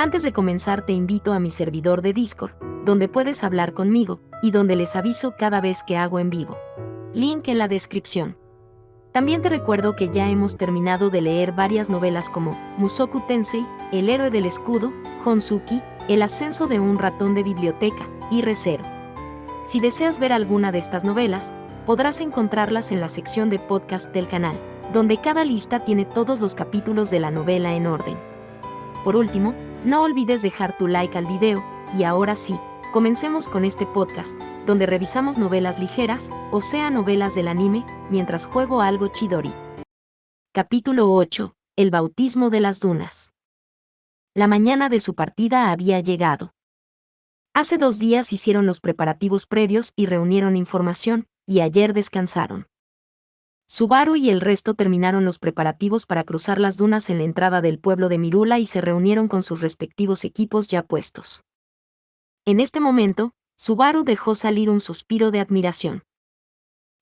Antes de comenzar te invito a mi servidor de Discord, donde puedes hablar conmigo, y donde les aviso cada vez que hago en vivo. Link en la descripción. También te recuerdo que ya hemos terminado de leer varias novelas como Mushoku Tensei, El héroe del escudo, Honsuki, El ascenso de un ratón de biblioteca, y Re:Zero. Si deseas ver alguna de estas novelas, podrás encontrarlas en la sección de podcast del canal, donde cada lista tiene todos los capítulos de la novela en orden. Por último, no olvides dejar tu like al video, y ahora sí, comencemos con este podcast, donde revisamos novelas ligeras, o sea novelas del anime, mientras juego algo Chidori. Capítulo 8. El bautismo de las dunas. La mañana de su partida había llegado. Hace 2 días hicieron los preparativos previos y reunieron información, y ayer descansaron. Subaru y el resto terminaron los preparativos para cruzar las dunas en la entrada del pueblo de Mirula y se reunieron con sus respectivos equipos ya puestos. En este momento, Subaru dejó salir un suspiro de admiración.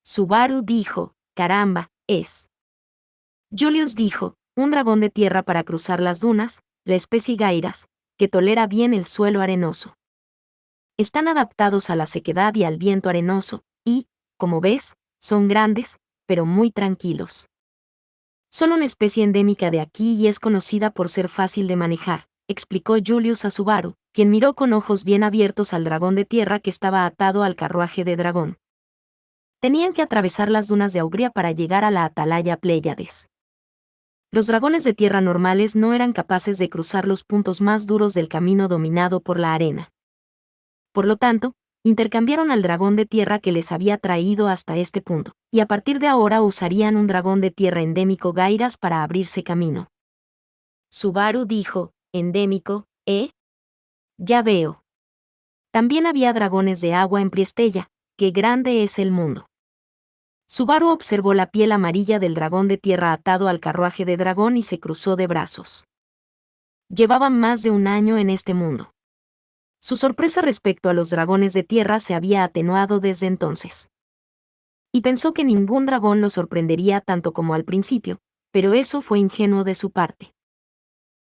Subaru dijo, «Caramba, es». Julius dijo, «Un dragón de tierra para cruzar las dunas, la especie Gairas, que tolera bien el suelo arenoso. Están adaptados a la sequedad y al viento arenoso, y, como ves, son grandes, pero muy tranquilos. Son una especie endémica de aquí y es conocida por ser fácil de manejar», explicó Julius a Subaru, quien miró con ojos bien abiertos al dragón de tierra que estaba atado al carruaje de dragón. Tenían que atravesar las dunas de Augria para llegar a la atalaya Pléyades. Los dragones de tierra normales no eran capaces de cruzar los puntos más duros del camino dominado por la arena. Por lo tanto, intercambiaron al dragón de tierra que les había traído hasta este punto, y a partir de ahora usarían un dragón de tierra endémico Gairas para abrirse camino. Subaru dijo, «¿Endémico, eh? Ya veo». También había dragones de agua en Priestella, qué grande es el mundo. Subaru observó la piel amarilla del dragón de tierra atado al carruaje de dragón y se cruzó de brazos. Llevaban más de 1 año en este mundo. Su sorpresa respecto a los dragones de tierra se había atenuado desde entonces. Y pensó que ningún dragón lo sorprendería tanto como al principio, pero eso fue ingenuo de su parte.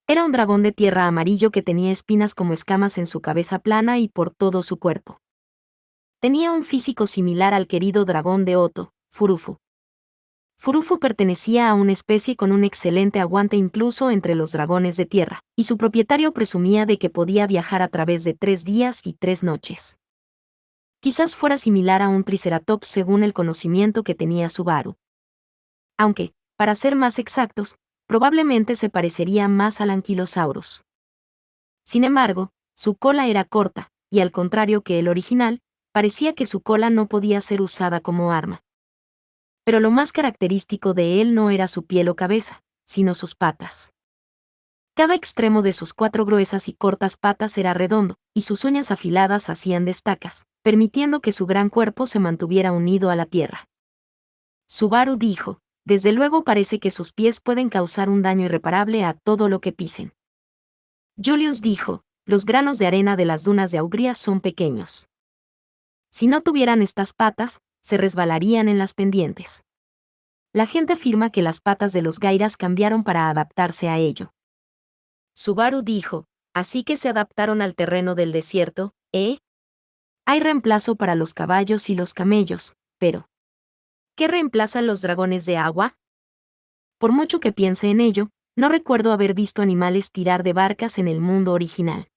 Era un dragón de tierra amarillo que tenía espinas como escamas en su cabeza plana y por todo su cuerpo. Tenía un físico similar al querido dragón de Otto, Furufu. Furufu pertenecía a una especie con un excelente aguante incluso entre los dragones de tierra, y su propietario presumía de que podía viajar a través de 3 días y 3 noches. Quizás fuera similar a un triceratops según el conocimiento que tenía Subaru. Aunque, para ser más exactos, probablemente se parecería más al Ankylosaurus. Sin embargo, su cola era corta, y al contrario que el original, parecía que su cola no podía ser usada como arma. Pero lo más característico de él no era su piel o cabeza, sino sus patas. Cada extremo de sus 4 gruesas y cortas patas era redondo, y sus uñas afiladas hacían de estacas, permitiendo que su gran cuerpo se mantuviera unido a la tierra. Subaru dijo, «Desde luego parece que sus pies pueden causar un daño irreparable a todo lo que pisen». Julius dijo, «Los granos de arena de las dunas de Augria son pequeños. Si no tuvieran estas patas, se resbalarían en las pendientes. La gente afirma que las patas de los Gairas cambiaron para adaptarse a ello». Subaru dijo, «Así que se adaptaron al terreno del desierto, ¿eh? Hay reemplazo para los caballos y los camellos, pero ¿qué reemplazan los dragones de agua? Por mucho que piense en ello, no recuerdo haber visto animales tirar de barcas en el mundo original».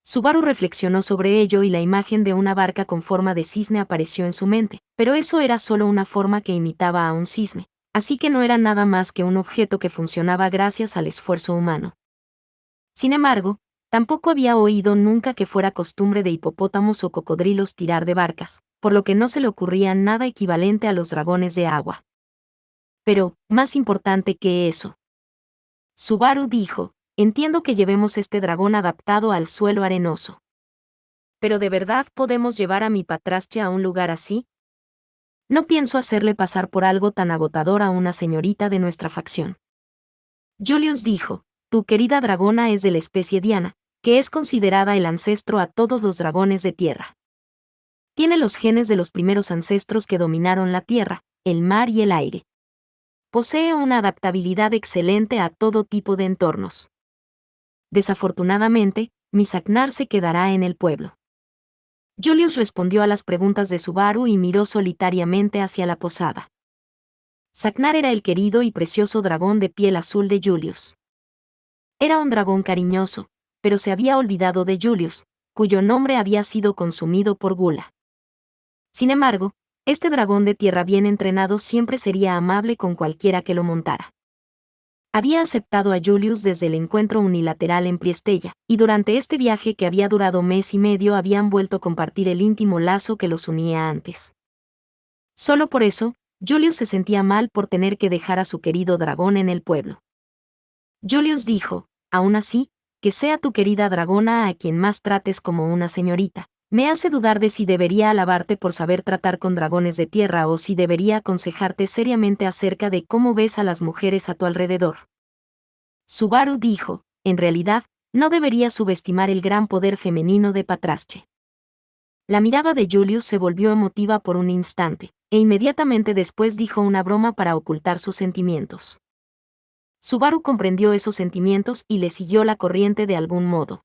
Subaru reflexionó sobre ello y la imagen de una barca con forma de cisne apareció en su mente, pero eso era solo una forma que imitaba a un cisne, así que no era nada más que un objeto que funcionaba gracias al esfuerzo humano. Sin embargo, tampoco había oído nunca que fuera costumbre de hipopótamos o cocodrilos tirar de barcas, por lo que no se le ocurría nada equivalente a los dragones de agua. Pero, más importante que eso, Subaru dijo, «Entiendo que llevemos este dragón adaptado al suelo arenoso. ¿Pero de verdad podemos llevar a mi patrascha a un lugar así? No pienso hacerle pasar por algo tan agotador a una señorita de nuestra facción». Julius dijo, «Tu querida dragona es de la especie Diana, que es considerada el ancestro a todos los dragones de tierra. Tiene los genes de los primeros ancestros que dominaron la tierra, el mar y el aire. Posee una adaptabilidad excelente a todo tipo de entornos. Desafortunadamente, mi Saknar se quedará en el pueblo. Julius respondió a las preguntas de Subaru y miró solitariamente hacia la posada. Saknar era el querido y precioso dragón de piel azul de Julius. Era un dragón cariñoso, pero se había olvidado de Julius, cuyo nombre había sido consumido por Gula. Sin embargo, este dragón de tierra bien entrenado siempre sería amable con cualquiera que lo montara. Había aceptado a Julius desde el encuentro unilateral en Priestella, y durante este viaje que había durado mes y medio habían vuelto a compartir el íntimo lazo que los unía antes. Solo por eso, Julius se sentía mal por tener que dejar a su querido dragón en el pueblo. Julius dijo, aún así, que sea tu querida dragona a quien más trates como una señorita. Me hace dudar de si debería alabarte por saber tratar con dragones de tierra o si debería aconsejarte seriamente acerca de cómo ves a las mujeres a tu alrededor. Subaru dijo, en realidad, no debería subestimar el gran poder femenino de Patrasché. La mirada de Julius se volvió emotiva por un instante, e inmediatamente después dijo una broma para ocultar sus sentimientos. Subaru comprendió esos sentimientos y le siguió la corriente de algún modo.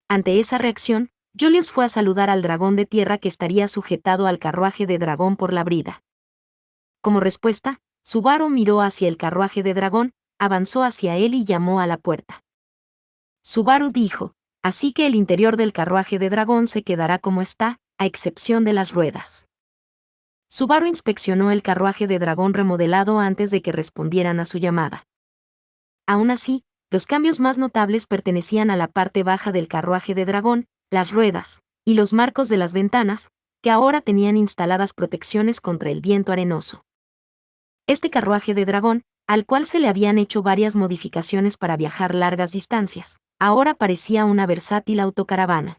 Ante esa reacción, Julius fue a saludar al dragón de tierra que estaría sujetado al carruaje de dragón por la brida. Como respuesta, Subaru miró hacia el carruaje de dragón, avanzó hacia él y llamó a la puerta. Subaru dijo, así que el interior del carruaje de dragón se quedará como está, a excepción de las ruedas. Subaru inspeccionó el carruaje de dragón remodelado antes de que respondieran a su llamada. Aún así, los cambios más notables pertenecían a la parte baja del carruaje de dragón, las ruedas, y los marcos de las ventanas, que ahora tenían instaladas protecciones contra el viento arenoso. Este carruaje de dragón, al cual se le habían hecho varias modificaciones para viajar largas distancias, ahora parecía una versátil autocaravana.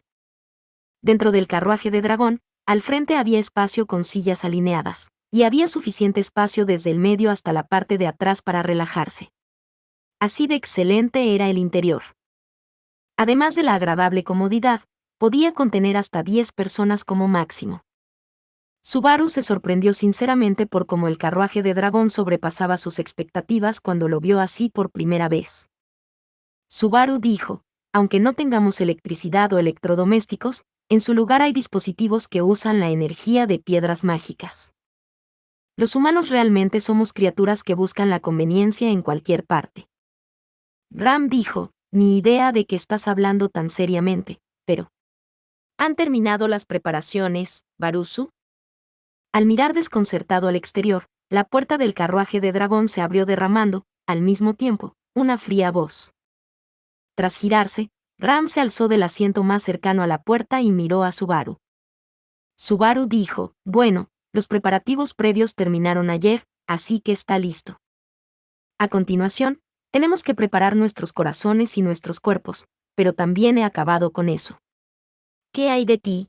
Dentro del carruaje de dragón, al frente había espacio con sillas alineadas, y había suficiente espacio desde el medio hasta la parte de atrás para relajarse. Así de excelente era el interior. Además de la agradable comodidad, podía contener hasta 10 personas como máximo. Subaru se sorprendió sinceramente por cómo el carruaje de dragón sobrepasaba sus expectativas cuando lo vio así por primera vez. Subaru dijo, aunque no tengamos electricidad o electrodomésticos, en su lugar hay dispositivos que usan la energía de piedras mágicas. Los humanos realmente somos criaturas que buscan la conveniencia en cualquier parte. Ram dijo, ni idea de que estás hablando tan seriamente, pero... ¿Han terminado las preparaciones, Baruzu? Al mirar desconcertado al exterior, la puerta del carruaje de dragón se abrió derramando, al mismo tiempo, una fría voz. Tras girarse, Ram se alzó del asiento más cercano a la puerta y miró a Subaru. Subaru dijo, bueno, los preparativos previos terminaron ayer, así que está listo. A continuación, tenemos que preparar nuestros corazones y nuestros cuerpos, pero también he acabado con eso. ¿Qué hay de ti?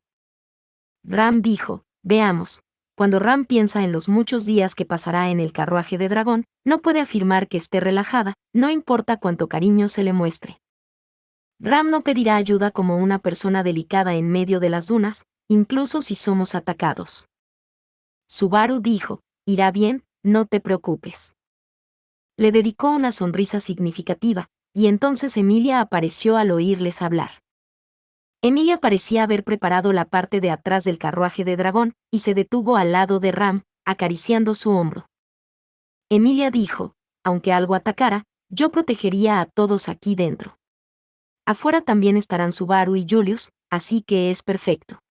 Ram dijo, veamos. Cuando Ram piensa en los muchos días que pasará en el carruaje de dragón, no puede afirmar que esté relajada, no importa cuánto cariño se le muestre. Ram no pedirá ayuda como una persona delicada en medio de las dunas, incluso si somos atacados. Subaru dijo, irá bien, no te preocupes. Le dedicó una sonrisa significativa, y entonces Emilia apareció al oírles hablar. Emilia parecía haber preparado la parte de atrás del carruaje de dragón, y se detuvo al lado de Ram, acariciando su hombro. Emilia dijo, aunque algo atacara, yo protegería a todos aquí dentro. Afuera también estarán Subaru y Julius, así que es perfecto.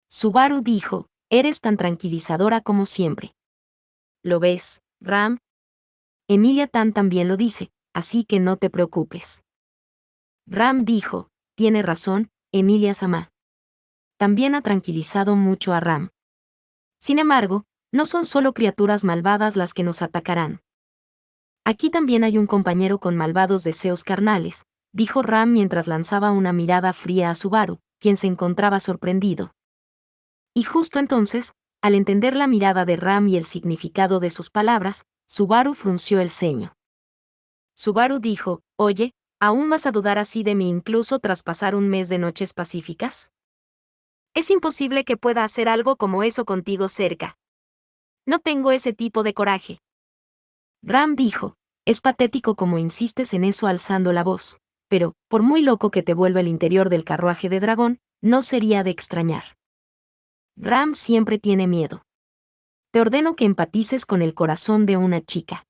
Subaru dijo, eres tan tranquilizadora como siempre. ¿Lo ves, Ram? Emilia Tan también lo dice, así que no te preocupes. Ram dijo, tiene razón, Emilia-sama. También ha tranquilizado mucho a Ram. Sin embargo, no son solo criaturas malvadas las que nos atacarán. Aquí también hay un compañero con malvados deseos carnales, dijo Ram mientras lanzaba una mirada fría a Subaru, quien se encontraba sorprendido. Y justo entonces, al entender la mirada de Ram y el significado de sus palabras, Subaru frunció el ceño. Subaru dijo, oye, ¿aún vas a dudar así de mí incluso tras pasar un mes de noches pacíficas? Es imposible que pueda hacer algo como eso contigo cerca. No tengo ese tipo de coraje. Ram dijo, es patético como insistes en eso alzando la voz. pero, por muy loco que te vuelva el interior del carruaje de dragón, no sería de extrañar. Ram siempre tiene miedo. Te ordeno que empatices con el corazón de una chica.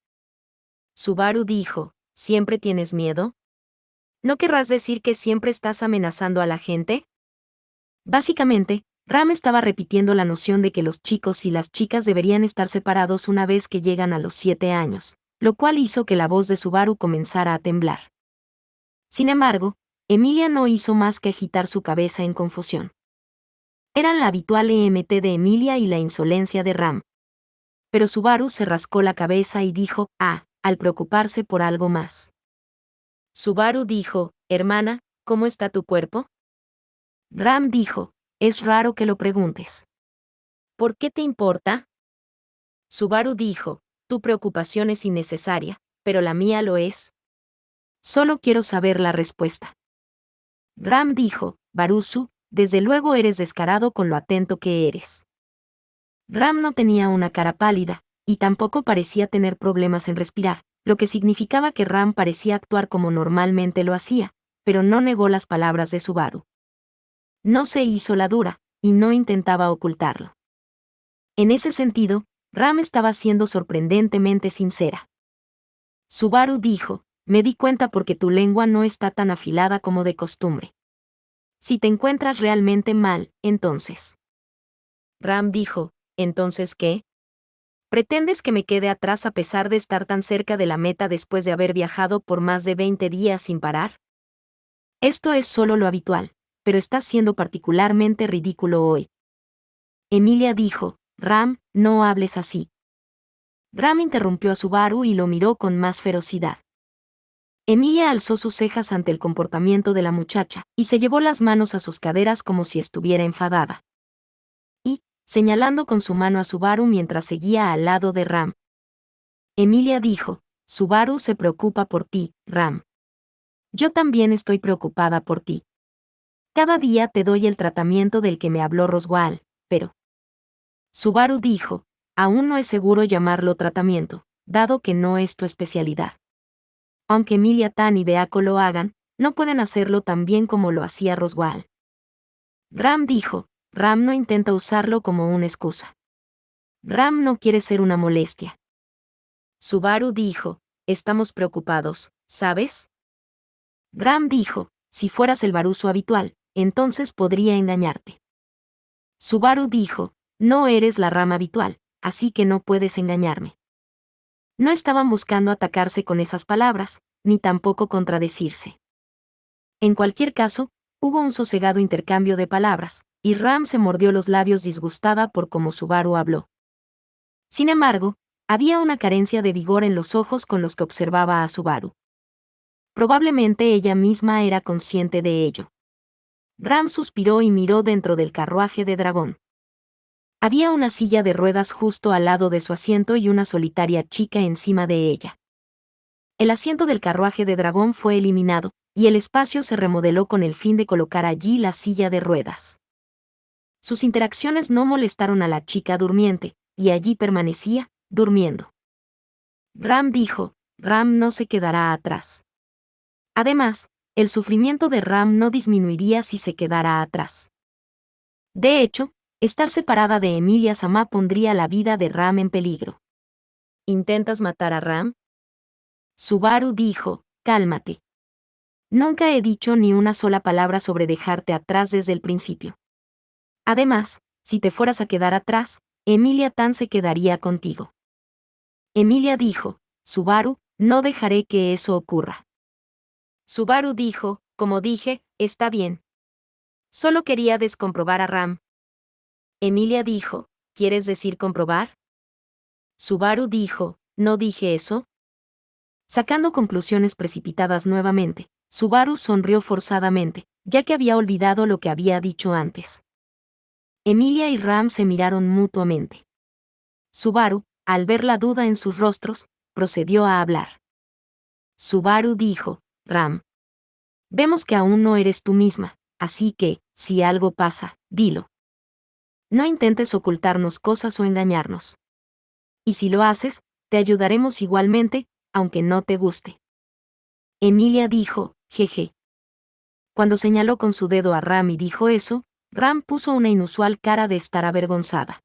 Subaru dijo, ¿siempre tienes miedo? ¿No querrás decir que siempre estás amenazando a la gente? Básicamente, Ram estaba repitiendo la noción de que los chicos y las chicas deberían estar separados una vez que llegan a los 7 años, lo cual hizo que la voz de Subaru comenzara a temblar. Sin embargo, Emilia no hizo más que agitar su cabeza en confusión. Eran la habitual EMT de Emilia y la insolencia de Ram. Pero Subaru se rascó la cabeza y dijo, al preocuparse por algo más. Subaru dijo, hermana, ¿cómo está tu cuerpo? Ram dijo, es raro que lo preguntes. ¿Por qué te importa? Subaru dijo, tu preocupación es innecesaria, pero la mía lo es. Solo quiero saber la respuesta. Ram dijo, Barusu, desde luego eres descarado con lo atento que eres. Ram no tenía una cara pálida, y tampoco parecía tener problemas en respirar, lo que significaba que Ram parecía actuar como normalmente lo hacía, pero no negó las palabras de Subaru. No se hizo la dura, y no intentaba ocultarlo. En ese sentido, Ram estaba siendo sorprendentemente sincera. Subaru dijo, me di cuenta porque tu lengua no está tan afilada como de costumbre. Si te encuentras realmente mal, entonces. Ram dijo, ¿entonces qué? ¿Pretendes que me quede atrás a pesar de estar tan cerca de la meta después de haber viajado por más de 20 días sin parar? Esto es solo lo habitual, pero estás siendo particularmente ridículo hoy. Emilia dijo, Ram, no hables así. Ram interrumpió a Subaru y lo miró con más ferocidad. Emilia alzó sus cejas ante el comportamiento de la muchacha, y se llevó las manos a sus caderas como si estuviera enfadada. Y, señalando con su mano a Subaru mientras seguía al lado de Ram. Emilia dijo, Subaru se preocupa por ti, Ram. Yo también estoy preocupada por ti. Cada día te doy el tratamiento del que me habló Roswaal, pero... Subaru dijo, aún no es seguro llamarlo tratamiento, dado que no es tu especialidad. Aunque Emilia Tan y Beako lo hagan, no pueden hacerlo tan bien como lo hacía Roswaal. Ram dijo, Ram no intenta usarlo como una excusa. Ram no quiere ser una molestia. Subaru dijo, estamos preocupados, ¿sabes? Ram dijo, si fueras el Barusu habitual, entonces podría engañarte. Subaru dijo, no eres la Ram habitual, así que no puedes engañarme. No estaban buscando atacarse con esas palabras, ni tampoco contradecirse. En cualquier caso, hubo un sosegado intercambio de palabras, y Ram se mordió los labios disgustada por cómo Subaru habló. Sin embargo, había una carencia de vigor en los ojos con los que observaba a Subaru. Probablemente ella misma era consciente de ello. Ram suspiró y miró dentro del carruaje de dragón. Había una silla de ruedas justo al lado de su asiento y una solitaria chica encima de ella. El asiento del carruaje de dragón fue eliminado, y el espacio se remodeló con el fin de colocar allí la silla de ruedas. Sus interacciones no molestaron a la chica durmiente, y allí permanecía, durmiendo. Ram dijo, Ram no se quedará atrás. Además, el sufrimiento de Ram no disminuiría si se quedara atrás. De hecho, estar separada de Emilia Sama pondría la vida de Ram en peligro. ¿Intentas matar a Ram? Subaru dijo, cálmate. Nunca he dicho ni una sola palabra sobre dejarte atrás desde el principio. Además, si te fueras a quedar atrás, Emilia Tan se quedaría contigo. Emilia dijo, Subaru, no dejaré que eso ocurra. Subaru dijo, como dije, está bien. Solo quería descomprobar a Ram. Emilia dijo, ¿quieres decir comprobar? Subaru dijo, ¿no dije eso? Sacando conclusiones precipitadas nuevamente, Subaru sonrió forzadamente, ya que había olvidado lo que había dicho antes. Emilia y Ram se miraron mutuamente. Subaru, al ver la duda en sus rostros, procedió a hablar. Subaru dijo, Ram. Vemos que aún no eres tú misma, así que, si algo pasa, dilo. No intentes ocultarnos cosas o engañarnos. Y si lo haces, te ayudaremos igualmente, aunque no te guste. Emilia dijo, jeje. Cuando señaló con su dedo a Ram y dijo eso, Ram puso una inusual cara de estar avergonzada.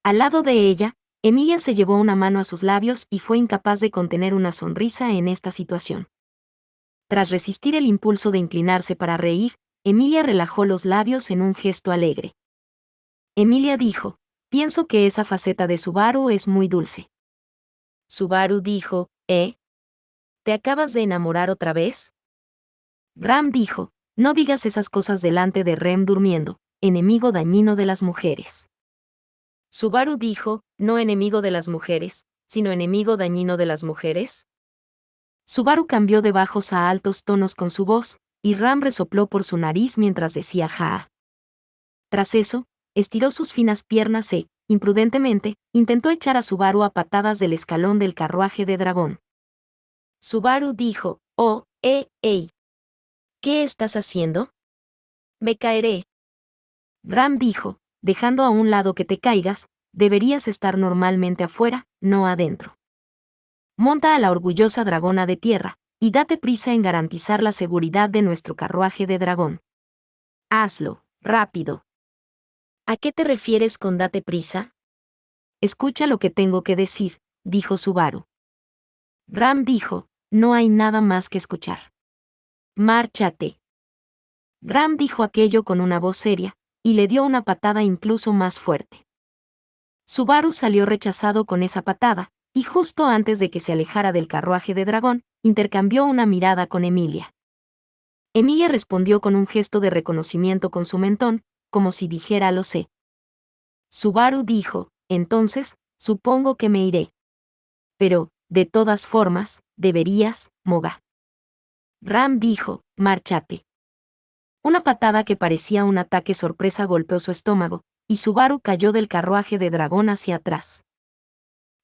Al lado de ella, Emilia se llevó una mano a sus labios y fue incapaz de contener una sonrisa en esta situación. Tras resistir el impulso de inclinarse para reír, Emilia relajó los labios en un gesto alegre. Emilia dijo, pienso que esa faceta de Subaru es muy dulce. Subaru dijo, ¿te acabas de enamorar otra vez? Ram dijo, no digas esas cosas delante de Rem durmiendo, enemigo dañino de las mujeres. Subaru dijo, no enemigo de las mujeres, sino enemigo dañino de las mujeres. Subaru cambió de bajos a altos tonos con su voz, y Ram resopló por su nariz mientras decía jaa. Tras eso, estiró sus finas piernas e, imprudentemente, intentó echar a Subaru a patadas del escalón del carruaje de dragón. Subaru dijo, ¡Ey! ¿Qué estás haciendo? Me caeré. Ram dijo, dejando a un lado que te caigas, deberías estar normalmente afuera, no adentro. Monta a la orgullosa dragona de tierra, y date prisa en garantizar la seguridad de nuestro carruaje de dragón. Hazlo, rápido. ¿A qué te refieres con date prisa? Escucha lo que tengo que decir, dijo Subaru. Ram dijo, no hay nada más que escuchar. Márchate. Ram dijo aquello con una voz seria, y le dio una patada incluso más fuerte. Subaru salió rechazado con esa patada, y justo antes de que se alejara del carruaje de dragón, intercambió una mirada con Emilia. Emilia respondió con un gesto de reconocimiento con su mentón, como si dijera lo sé. Subaru dijo, entonces, supongo que me iré. Pero, de todas formas, deberías, Moga. Ram dijo, márchate. Una patada que parecía un ataque sorpresa golpeó su estómago, y Subaru cayó del carruaje de dragón hacia atrás.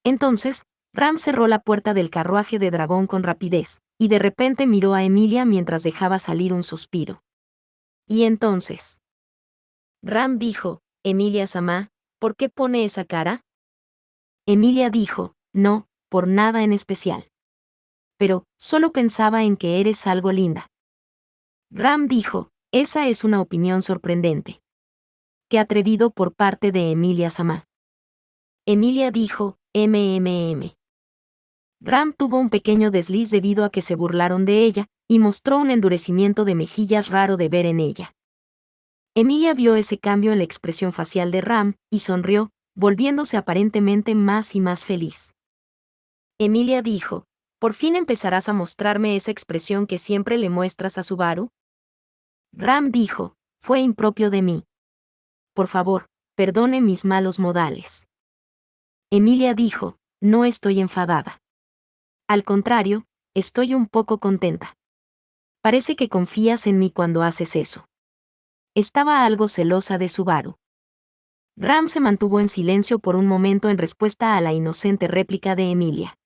Entonces, Ram cerró la puerta del carruaje de dragón con rapidez, y de repente miró a Emilia mientras dejaba salir un suspiro. Y entonces, Ram dijo, Emilia-sama, ¿por qué pone esa cara? Emilia dijo, no, por nada en especial. Pero, solo pensaba en que eres algo linda. Ram dijo, esa es una opinión sorprendente. Qué atrevido por parte de Emilia-sama. Emilia dijo, Ram tuvo un pequeño desliz debido a que se burlaron de ella, y mostró un endurecimiento de mejillas raro de ver en ella. Emilia vio ese cambio en la expresión facial de Ram, y sonrió, volviéndose aparentemente más y más feliz. Emilia dijo, ¿por fin empezarás a mostrarme esa expresión que siempre le muestras a Subaru? Ram dijo, fue impropio de mí. Por favor, perdone mis malos modales. Emilia dijo, no estoy enfadada. Al contrario, estoy un poco contenta. Parece que confías en mí cuando haces eso. Estaba algo celosa de Subaru. Ram se mantuvo en silencio por un momento en respuesta a la inocente réplica de Emilia.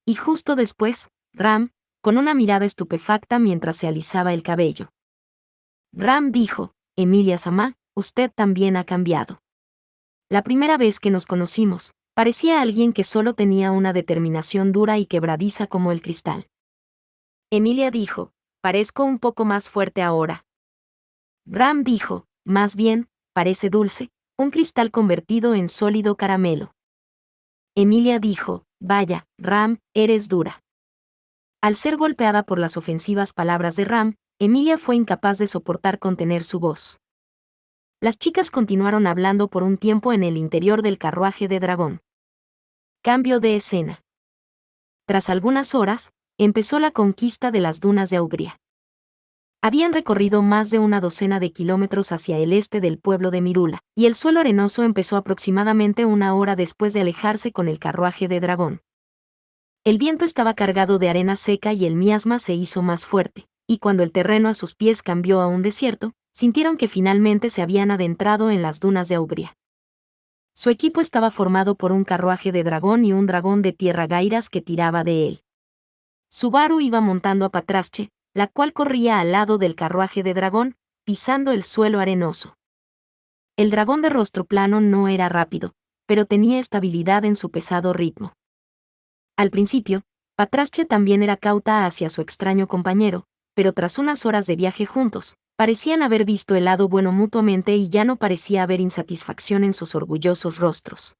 Y justo después, Ram, con una mirada estupefacta mientras se alisaba el cabello. Ram dijo, Emilia-sama, usted también ha cambiado. La primera vez que nos conocimos, parecía alguien que solo tenía una determinación dura y quebradiza como el cristal. Emilia dijo, parezco un poco más fuerte ahora. Ram dijo, más bien, parece dulce, un cristal convertido en sólido caramelo. Emilia dijo, vaya, Ram, eres dura. Al ser golpeada por las ofensivas palabras de Ram, Emilia fue incapaz de soportar contener su voz. Las chicas continuaron hablando por un tiempo en el interior del carruaje de dragón. Cambio de escena. Tras algunas horas, empezó la conquista de las dunas de Augria. Habían recorrido más de una docena de kilómetros hacia el este del pueblo de Mirula, y el suelo arenoso empezó aproximadamente una hora después de alejarse con el carruaje de dragón. El viento estaba cargado de arena seca y el miasma se hizo más fuerte, y cuando el terreno a sus pies cambió a un desierto, sintieron que finalmente se habían adentrado en las dunas de Augria. Su equipo estaba formado por un carruaje de dragón y un dragón de tierra gairas que tiraba de él. Subaru iba montando a Patrasche, la cual corría al lado del carruaje de dragón, pisando el suelo arenoso. El dragón de rostro plano no era rápido, pero tenía estabilidad en su pesado ritmo. Al principio, Patrasche también era cauta hacia su extraño compañero, pero tras unas horas de viaje juntos, parecían haber visto el lado bueno mutuamente y ya no parecía haber insatisfacción en sus orgullosos rostros.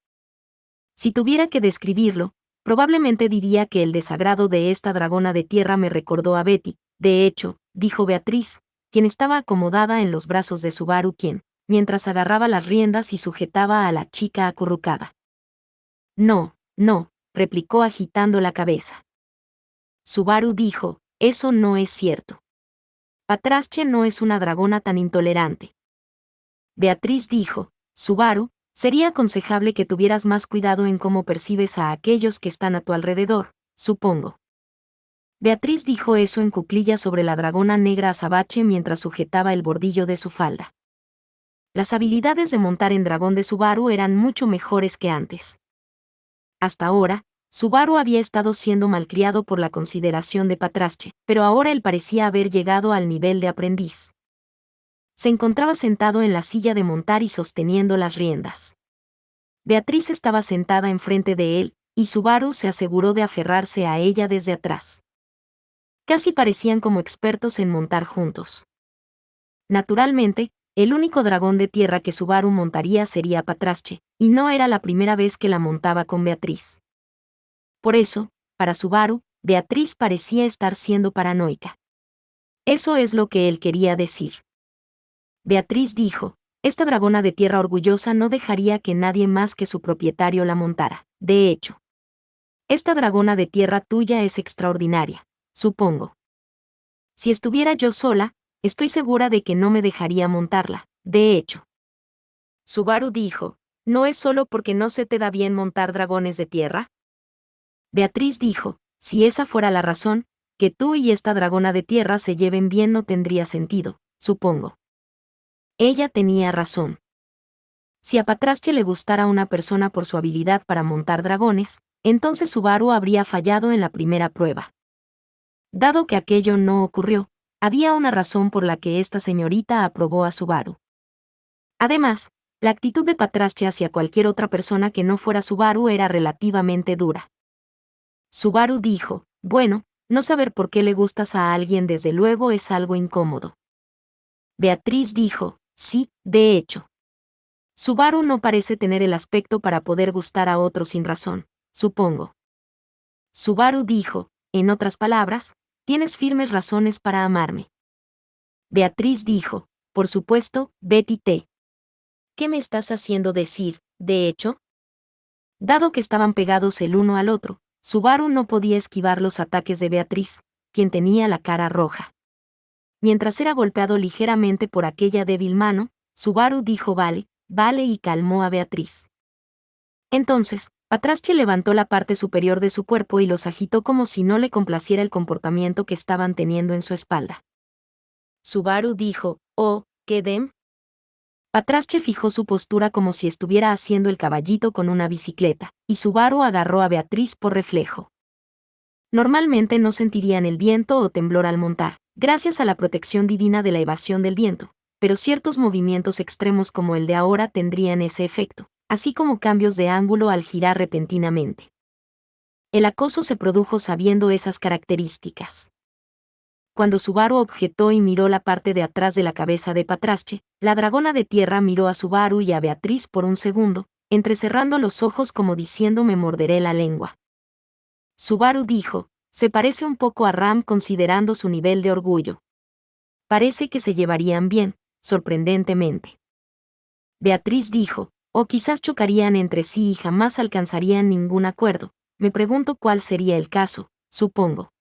Si tuviera que describirlo, probablemente diría que el desagrado de esta dragona de tierra me recordó a Betty. De hecho, dijo Beatriz, quien estaba acomodada en los brazos de Subaru, quien, mientras agarraba las riendas y sujetaba a la chica acurrucada. No, no, replicó agitando la cabeza. Subaru dijo, eso no es cierto. Patrasche no es una dragona tan intolerante. Beatriz dijo, Subaru, sería aconsejable que tuvieras más cuidado en cómo percibes a aquellos que están a tu alrededor, supongo. Beatriz dijo eso en cuclillas sobre la dragona negra azabache mientras sujetaba el bordillo de su falda. Las habilidades de montar en dragón de Subaru eran mucho mejores que antes. Hasta ahora, Subaru había estado siendo malcriado por la consideración de Patrasche, pero ahora él parecía haber llegado al nivel de aprendiz. Se encontraba sentado en la silla de montar y sosteniendo las riendas. Beatriz estaba sentada enfrente de él, y Subaru se aseguró de aferrarse a ella desde atrás. Casi parecían como expertos en montar juntos. Naturalmente, el único dragón de tierra que Subaru montaría sería Patrasche, y no era la primera vez que la montaba con Beatriz. Por eso, para Subaru, Beatriz parecía estar siendo paranoica. Eso es lo que él quería decir. Beatriz dijo, esta dragona de tierra orgullosa no dejaría que nadie más que su propietario la montara. De hecho, esta dragona de tierra tuya es extraordinaria, supongo. Si estuviera yo sola, estoy segura de que no me dejaría montarla. De hecho, Subaru dijo, ¿no es solo porque no se te da bien montar dragones de tierra? Beatriz dijo, si esa fuera la razón, que tú y esta dragona de tierra se lleven bien no tendría sentido, supongo. Ella tenía razón. Si a Patrasche le gustara una persona por su habilidad para montar dragones, entonces Subaru habría fallado en la primera prueba. Dado que aquello no ocurrió, había una razón por la que esta señorita aprobó a Subaru. Además, la actitud de Patrasche hacia cualquier otra persona que no fuera Subaru era relativamente dura. Subaru dijo, bueno, no saber por qué le gustas a alguien desde luego es algo incómodo. Beatriz dijo, sí, de hecho. Subaru no parece tener el aspecto para poder gustar a otro sin razón, supongo. Subaru dijo, en otras palabras, tienes firmes razones para amarme. Beatriz dijo, por supuesto, Betty T. ¿Qué me estás haciendo decir, de hecho? Dado que estaban pegados el uno al otro, Subaru no podía esquivar los ataques de Beatriz, quien tenía la cara roja. Mientras era golpeado ligeramente por aquella débil mano, Subaru dijo vale, vale y calmó a Beatriz. Entonces, Patrasche levantó la parte superior de su cuerpo y los agitó como si no le complaciera el comportamiento que estaban teniendo en su espalda. Subaru dijo, oh, ¿qué dem? Patrasche fijó su postura como si estuviera haciendo el caballito con una bicicleta, y Subaru agarró a Beatriz por reflejo. Normalmente no sentirían el viento o temblor al montar, gracias a la protección divina de la evasión del viento, pero ciertos movimientos extremos como el de ahora tendrían ese efecto, así como cambios de ángulo al girar repentinamente. El acoso se produjo sabiendo esas características. Cuando Subaru objetó y miró la parte de atrás de la cabeza de Patrasche, la dragona de tierra miró a Subaru y a Beatriz por un segundo, entrecerrando los ojos como diciendo me morderé la lengua. Subaru dijo, se parece un poco a Ram considerando su nivel de orgullo. Parece que se llevarían bien, sorprendentemente. Beatriz dijo, o quizás chocarían entre sí y jamás alcanzarían ningún acuerdo. Me pregunto cuál sería el caso, supongo.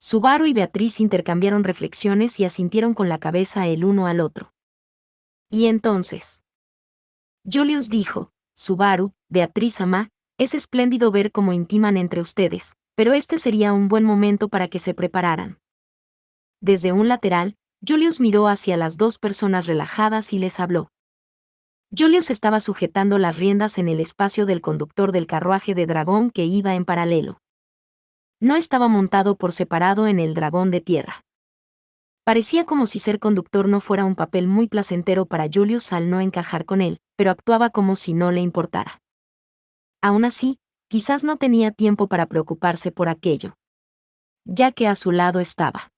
Subaru y Beatriz intercambiaron reflexiones y asintieron con la cabeza el uno al otro. ¿Y entonces? Julius dijo, Subaru, Beatriz amá, es espléndido ver cómo intiman entre ustedes, pero este sería un buen momento para que se prepararan. Desde un lateral, Julius miró hacia las dos personas relajadas y les habló. Julius estaba sujetando las riendas en el espacio del conductor del carruaje de dragón que iba en paralelo. No estaba montado por separado en el dragón de tierra. Parecía como si ser conductor no fuera un papel muy placentero para Julius al no encajar con él, pero actuaba como si no le importara. Aún así, quizás no tenía tiempo para preocuparse por aquello, ya que a su lado estaba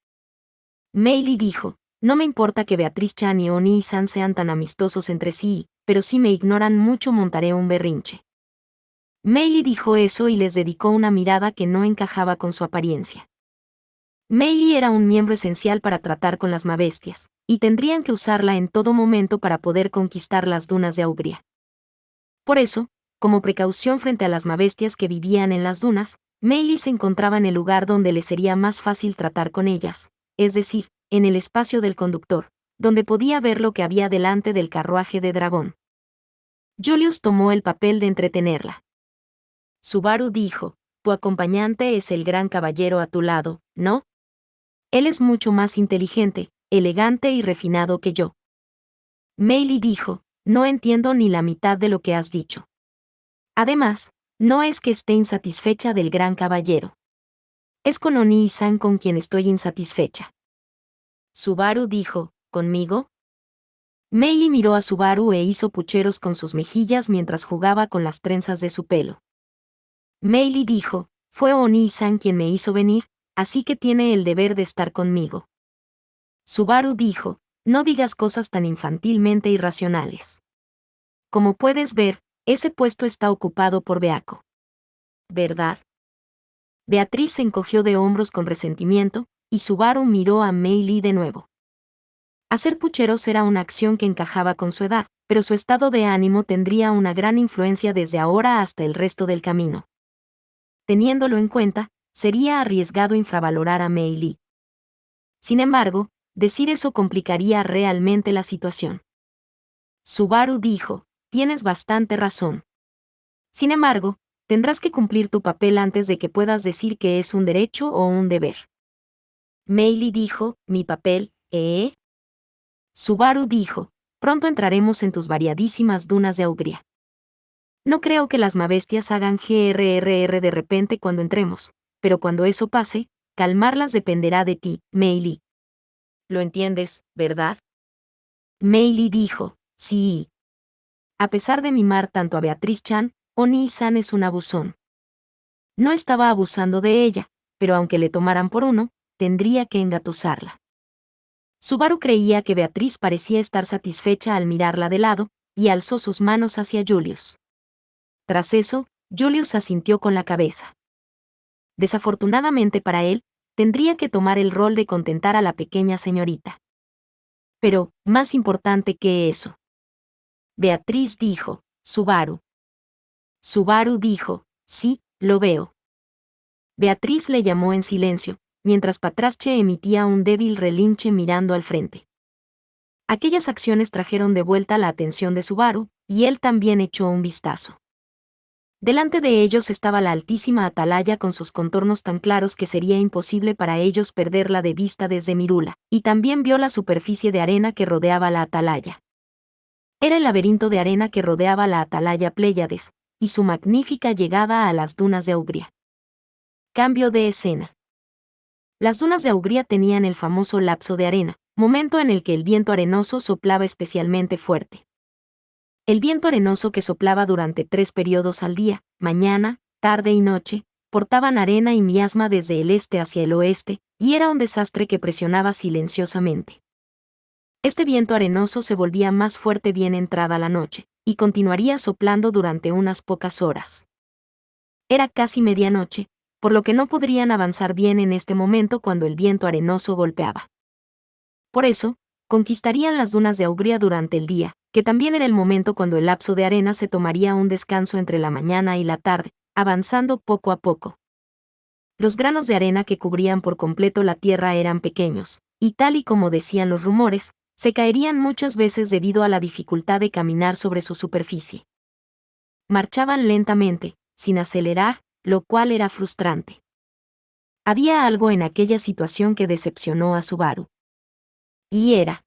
Meili dijo, no me importa que Beatriz Chan y Oni-san sean tan amistosos entre sí, pero si me ignoran mucho montaré un berrinche. Meili dijo eso y les dedicó una mirada que no encajaba con su apariencia. Meili era un miembro esencial para tratar con las mabestias, y tendrían que usarla en todo momento para poder conquistar las dunas de Aubria. Por eso, como precaución frente a las mabestias que vivían en las dunas, Meili se encontraba en el lugar donde le sería más fácil tratar con ellas, es decir, en el espacio del conductor, donde podía ver lo que había delante del carruaje de dragón. Julius tomó el papel de entretenerla. Subaru dijo, tu acompañante es el gran caballero a tu lado, ¿no? Él es mucho más inteligente, elegante y refinado que yo. Meili dijo, no entiendo ni la mitad de lo que has dicho. Además, no es que esté insatisfecha del gran caballero. Es con Oni-san con quien estoy insatisfecha. Subaru dijo, ¿conmigo? Meili miró a Subaru e hizo pucheros con sus mejillas mientras jugaba con las trenzas de su pelo. Meili dijo, fue Oni-san quien me hizo venir, así que tiene el deber de estar conmigo. Subaru dijo, no digas cosas tan infantilmente irracionales. Como puedes ver, ese puesto está ocupado por Beako. ¿Verdad? Beatriz se encogió de hombros con resentimiento, y Subaru miró a Meili de nuevo. Hacer pucheros era una acción que encajaba con su edad, pero su estado de ánimo tendría una gran influencia desde ahora hasta el resto del camino. Teniéndolo en cuenta, sería arriesgado infravalorar a Meili. Sin embargo, decir eso complicaría realmente la situación. Subaru dijo, tienes bastante razón. Sin embargo, tendrás que cumplir tu papel antes de que puedas decir que es un derecho o un deber. Meili dijo, ¿mi papel, Subaru dijo, pronto entraremos en tus variadísimas dunas de Aubria. No creo que las mabestias hagan grrr de repente cuando entremos, pero cuando eso pase, calmarlas dependerá de ti, Meili. ¿Lo entiendes, verdad? Meili dijo, sí. A pesar de mimar tanto a Beatriz Chan, Oni-san es un abusón. No estaba abusando de ella, pero aunque le tomaran por uno, tendría que engatusarla. Subaru creía que Beatriz parecía estar satisfecha al mirarla de lado, y alzó sus manos hacia Julius. Tras eso, Julius asintió con la cabeza. Desafortunadamente para él, tendría que tomar el rol de contentar a la pequeña señorita. Pero, más importante que eso. Beatriz dijo, Subaru. Subaru dijo, sí, lo veo. Beatriz le llamó en silencio, mientras Patrache emitía un débil relinche mirando al frente. Aquellas acciones trajeron de vuelta la atención de Subaru, y él también echó un vistazo. Delante de ellos estaba la altísima atalaya con sus contornos tan claros que sería imposible para ellos perderla de vista desde Mirula, y también vio la superficie de arena que rodeaba la atalaya. Era el laberinto de arena que rodeaba la atalaya Pléyades, y su magnífica llegada a las dunas de Aubria. Cambio de escena. Las dunas de Aubria tenían el famoso lapso de arena, momento en el que el viento arenoso soplaba especialmente fuerte. El viento arenoso que soplaba durante 3 periodos al día, mañana, tarde y noche, portaban arena y miasma desde el este hacia el oeste, y era un desastre que presionaba silenciosamente. Este viento arenoso se volvía más fuerte bien entrada la noche, y continuaría soplando durante unas pocas horas. Era casi medianoche, por lo que no podrían avanzar bien en este momento cuando el viento arenoso golpeaba. Por eso, conquistarían las dunas de Aubria durante el día, que también era el momento cuando el lapso de arena se tomaría un descanso entre la mañana y la tarde, avanzando poco a poco. Los granos de arena que cubrían por completo la tierra eran pequeños, y tal y como decían los rumores, se caerían muchas veces debido a la dificultad de caminar sobre su superficie. Marchaban lentamente, sin acelerar, lo cual era frustrante. Había algo en aquella situación que decepcionó a Subaru. Y era.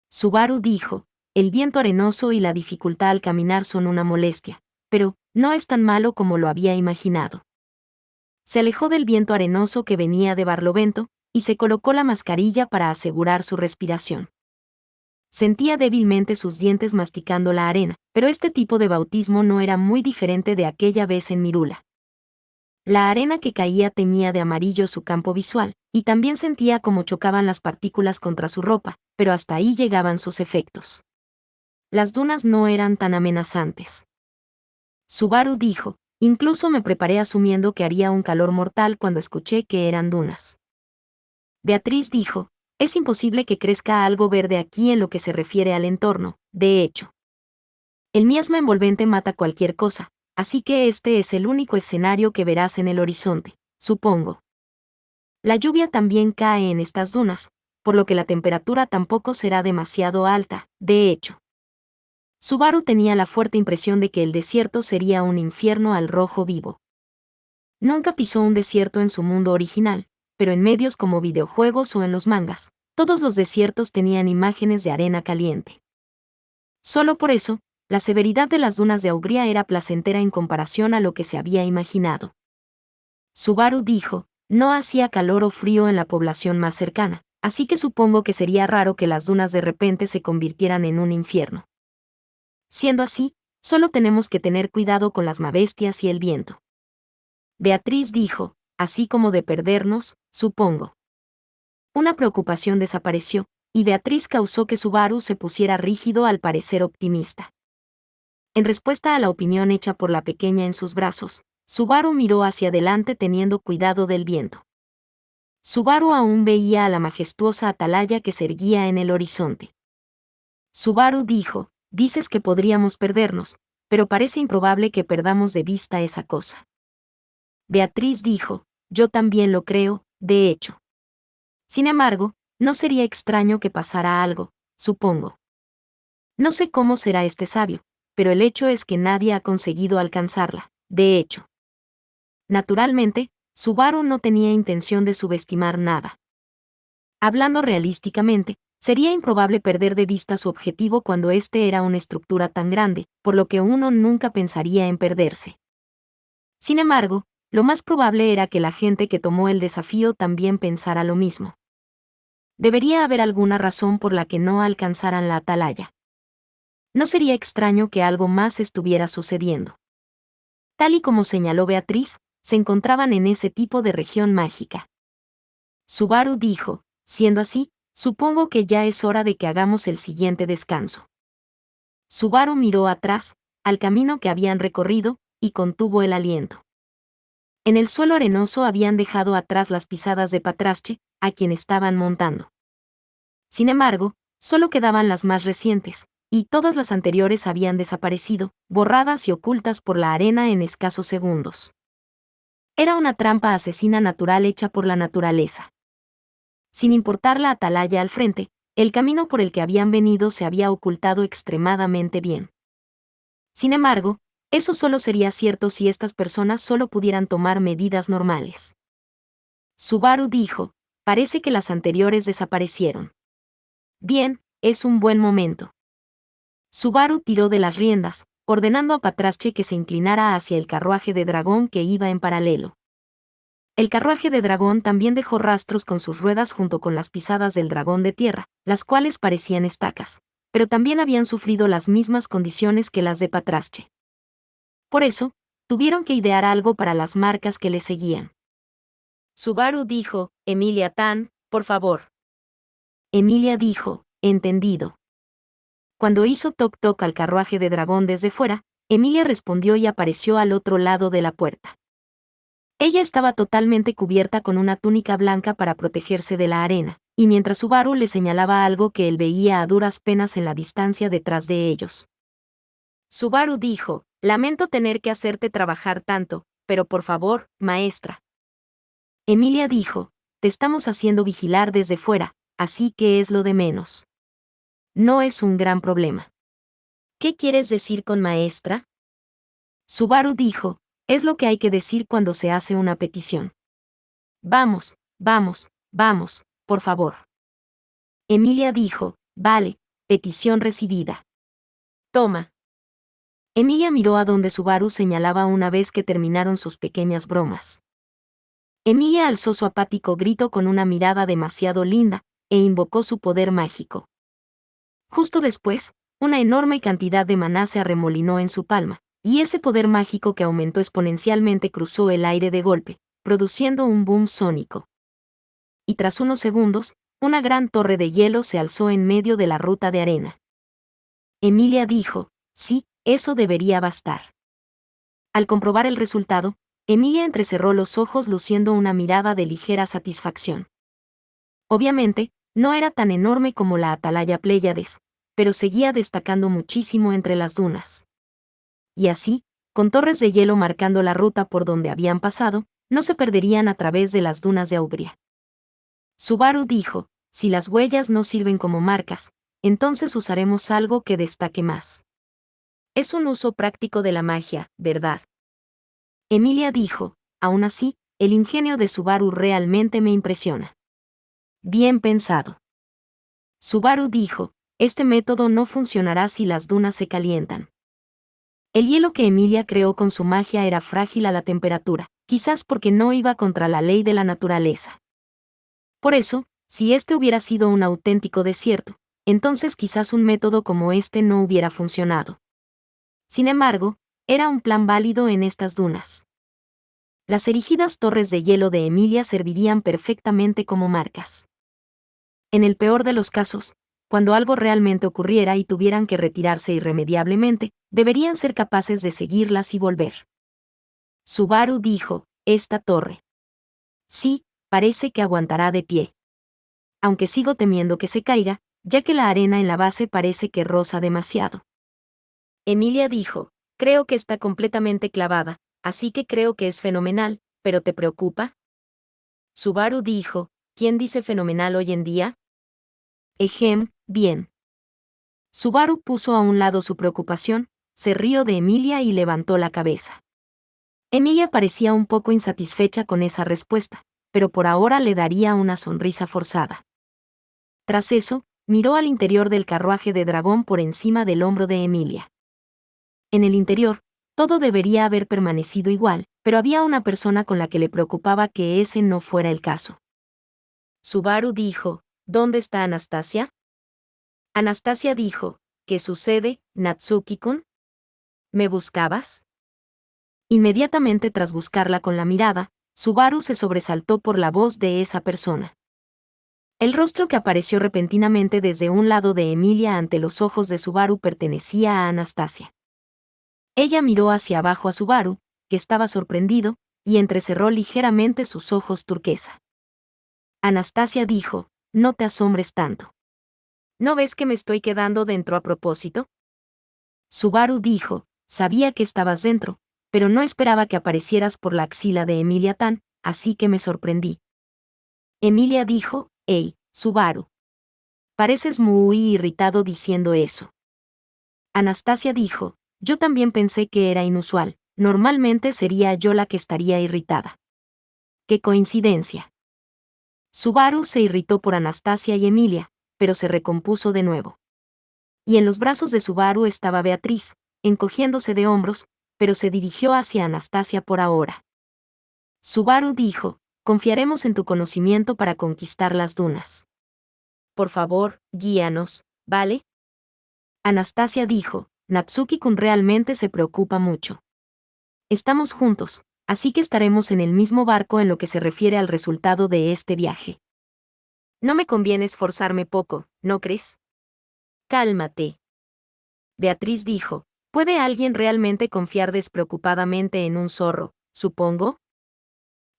Subaru dijo, el viento arenoso y la dificultad al caminar son una molestia, pero no es tan malo como lo había imaginado. Se alejó del viento arenoso que venía de Barlovento, y se colocó la mascarilla para asegurar su respiración. Sentía débilmente sus dientes masticando la arena, pero este tipo de bautismo no era muy diferente de aquella vez en Mirula. La arena que caía teñía de amarillo su campo visual, y también sentía cómo chocaban las partículas contra su ropa, pero hasta ahí llegaban sus efectos. Las dunas no eran tan amenazantes. Subaru dijo, incluso me preparé asumiendo que haría un calor mortal cuando escuché que eran dunas. Beatriz dijo, es imposible que crezca algo verde aquí en lo que se refiere al entorno, de hecho. El miasma envolvente mata cualquier cosa, así que este es el único escenario que verás en el horizonte, supongo. La lluvia también cae en estas dunas, por lo que la temperatura tampoco será demasiado alta, de hecho. Subaru tenía la fuerte impresión de que el desierto sería un infierno al rojo vivo. Nunca pisó un desierto en su mundo original, pero en medios como videojuegos o en los mangas, todos los desiertos tenían imágenes de arena caliente. Solo por eso, la severidad de las dunas de Augria era placentera en comparación a lo que se había imaginado. Subaru dijo, no hacía calor o frío en la población más cercana, así que supongo que sería raro que las dunas de repente se convirtieran en un infierno. Siendo así, solo tenemos que tener cuidado con las mabestias y el viento. Beatriz dijo, así como de perdernos, supongo. Una preocupación desapareció, y Beatriz causó que Subaru se pusiera rígido al parecer optimista. En respuesta a la opinión hecha por la pequeña en sus brazos, Subaru miró hacia adelante teniendo cuidado del viento. Subaru aún veía a la majestuosa atalaya que se erguía en el horizonte. Subaru dijo, dices que podríamos perdernos, pero parece improbable que perdamos de vista esa cosa. Beatriz dijo, yo también lo creo, de hecho. Sin embargo, no sería extraño que pasara algo, supongo. No sé cómo será este sabio, pero el hecho es que nadie ha conseguido alcanzarla, de hecho. Naturalmente, Subaru no tenía intención de subestimar nada. Hablando realísticamente, sería improbable perder de vista su objetivo cuando éste era una estructura tan grande, por lo que uno nunca pensaría en perderse. Sin embargo, lo más probable era que la gente que tomó el desafío también pensara lo mismo. Debería haber alguna razón por la que no alcanzaran la atalaya. No sería extraño que algo más estuviera sucediendo. Tal y como señaló Beatriz, se encontraban en ese tipo de región mágica. Subaru dijo, siendo así, supongo que ya es hora de que hagamos el siguiente descanso. Subaru miró atrás, al camino que habían recorrido, y contuvo el aliento. En el suelo arenoso habían dejado atrás las pisadas de Patrache, a quien estaban montando. Sin embargo, solo quedaban las más recientes, y todas las anteriores habían desaparecido, borradas y ocultas por la arena en escasos segundos. Era una trampa asesina natural hecha por la naturaleza. Sin importar la atalaya al frente, el camino por el que habían venido se había ocultado extremadamente bien. Sin embargo, eso solo sería cierto si estas personas solo pudieran tomar medidas normales. Subaru dijo, parece que las anteriores desaparecieron. Bien, es un buen momento. Subaru tiró de las riendas, ordenando a Patrache que se inclinara hacia el carruaje de dragón que iba en paralelo. El carruaje de dragón también dejó rastros con sus ruedas junto con las pisadas del dragón de tierra, las cuales parecían estacas, pero también habían sufrido las mismas condiciones que las de Patrache. Por eso, tuvieron que idear algo para las marcas que le seguían. Subaru dijo, Emilia Tan, por favor. Emilia dijo, entendido. Cuando hizo toc toc al carruaje de dragón desde fuera, Emilia respondió y apareció al otro lado de la puerta. Ella estaba totalmente cubierta con una túnica blanca para protegerse de la arena, y mientras Subaru le señalaba algo que él veía a duras penas en la distancia detrás de ellos. Subaru dijo, lamento tener que hacerte trabajar tanto, pero por favor, maestra. Emilia dijo, te estamos haciendo vigilar desde fuera, así que es lo de menos. No es un gran problema. ¿Qué quieres decir con maestra? Subaru dijo, es lo que hay que decir cuando se hace una petición. Vamos, vamos, vamos, por favor. Emilia dijo, vale, petición recibida. Toma. Emilia miró a donde Subaru señalaba una vez que terminaron sus pequeñas bromas. Emilia alzó su apático grito con una mirada demasiado linda, e invocó su poder mágico. Justo después, una enorme cantidad de maná se arremolinó en su palma, Y ese poder mágico que aumentó exponencialmente cruzó el aire de golpe, produciendo un boom sónico. Y tras unos segundos, una gran torre de hielo se alzó en medio de la ruta de arena. Emilia dijo, sí, eso debería bastar. Al comprobar el resultado, Emilia entrecerró los ojos luciendo una mirada de ligera satisfacción. Obviamente, no era tan enorme como la atalaya Pléyades, pero seguía destacando muchísimo entre las dunas. Y así, con torres de hielo marcando la ruta por donde habían pasado, no se perderían a través de las dunas de Aubria. Subaru dijo, si las huellas no sirven como marcas, entonces usaremos algo que destaque más. Es un uso práctico de la magia, ¿verdad? Emilia dijo, aún así, el ingenio de Subaru realmente me impresiona. Bien pensado. Subaru dijo, este método no funcionará si las dunas se calientan. El hielo que Emilia creó con su magia era frágil a la temperatura, quizás porque no iba contra la ley de la naturaleza. Por eso, si este hubiera sido un auténtico desierto, entonces quizás un método como este no hubiera funcionado. Sin embargo, era un plan válido en estas dunas. Las erigidas torres de hielo de Emilia servirían perfectamente como marcas. En el peor de los casos, cuando algo realmente ocurriera y tuvieran que retirarse irremediablemente, deberían ser capaces de seguirlas y volver. Subaru dijo, esta torre. Sí, parece que aguantará de pie. Aunque sigo temiendo que se caiga, ya que la arena en la base parece que roza demasiado. Emilia dijo, creo que está completamente clavada, así que creo que es fenomenal, ¿pero te preocupa? Subaru dijo, ¿quién dice fenomenal hoy en día? Bien. Subaru puso a un lado su preocupación, se rió de Emilia y levantó la cabeza. Emilia parecía un poco insatisfecha con esa respuesta, pero por ahora le daría una sonrisa forzada. Tras eso, miró al interior del carruaje de dragón por encima del hombro de Emilia. En el interior, todo debería haber permanecido igual, pero había una persona con la que le preocupaba que ese no fuera el caso. Subaru dijo, ¿dónde está Anastasia? Anastasia dijo, ¿qué sucede, Natsuki-kun? ¿Me buscabas? Inmediatamente tras buscarla con la mirada, Subaru se sobresaltó por la voz de esa persona. El rostro que apareció repentinamente desde un lado de Emilia ante los ojos de Subaru pertenecía a Anastasia. Ella miró hacia abajo a Subaru, que estaba sorprendido, y entrecerró ligeramente sus ojos turquesa. Anastasia dijo, no te asombres tanto. ¿No ves que me estoy quedando dentro a propósito? Subaru dijo, sabía que estabas dentro, pero no esperaba que aparecieras por la axila de Emilia Tan, así que me sorprendí. Emilia dijo, hey, Subaru. Pareces muy irritado diciendo eso. Anastasia dijo, yo también pensé que era inusual, normalmente sería yo la que estaría irritada. ¡Qué coincidencia! Subaru se irritó por Anastasia y Emilia, pero se recompuso de nuevo. Y en los brazos de Subaru estaba Beatriz, encogiéndose de hombros, pero se dirigió hacia Anastasia por ahora. Subaru dijo, confiaremos en tu conocimiento para conquistar las dunas. Por favor, guíanos, ¿vale? Anastasia dijo, Natsuki-kun realmente se preocupa mucho. Estamos juntos, así que estaremos en el mismo barco en lo que se refiere al resultado de este viaje. No me conviene esforzarme poco, ¿no crees? Cálmate. Beatriz dijo, ¿puede alguien realmente confiar despreocupadamente en un zorro, supongo?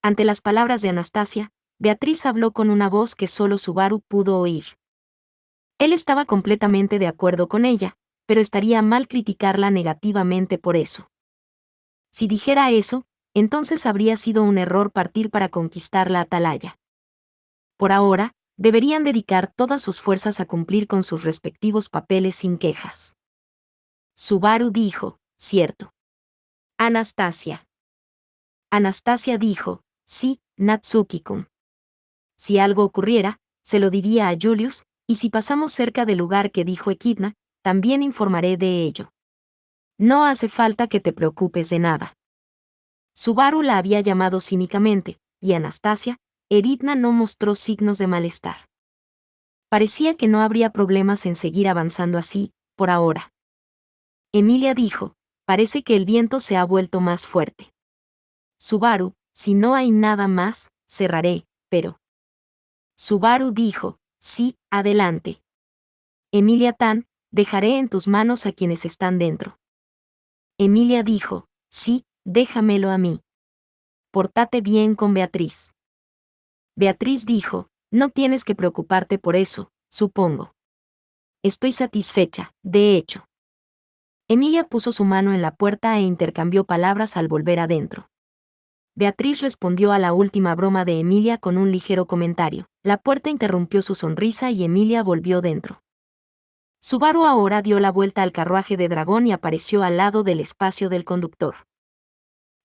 Ante las palabras de Anastasia, Beatriz habló con una voz que solo Subaru pudo oír. Él estaba completamente de acuerdo con ella, pero estaría mal criticarla negativamente por eso. Si dijera eso, entonces habría sido un error partir para conquistar la atalaya. Por ahora, deberían dedicar todas sus fuerzas a cumplir con sus respectivos papeles sin quejas. Subaru dijo, cierto. Anastasia. Anastasia dijo, sí, Natsuki-kun. Si algo ocurriera, se lo diría a Julius, y si pasamos cerca del lugar que dijo Echidna, también informaré de ello. No hace falta que te preocupes de nada. Subaru la había llamado cínicamente, y Anastasia, Echidna no mostró signos de malestar. Parecía que no habría problemas en seguir avanzando así, por ahora. Emilia dijo, parece que el viento se ha vuelto más fuerte. Subaru, si no hay nada más, cerraré, pero... Subaru dijo, sí, adelante. Emilia Tan, dejaré en tus manos a quienes están dentro. Emilia dijo, sí, déjamelo a mí. Pórtate bien con Beatriz. Beatriz dijo, no tienes que preocuparte por eso, supongo. Estoy satisfecha, de hecho. Emilia puso su mano en la puerta e intercambió palabras al volver adentro. Beatriz respondió a la última broma de Emilia con un ligero comentario. La puerta interrumpió su sonrisa y Emilia volvió dentro. Subaru ahora dio la vuelta al carruaje de dragón y apareció al lado del espacio del conductor.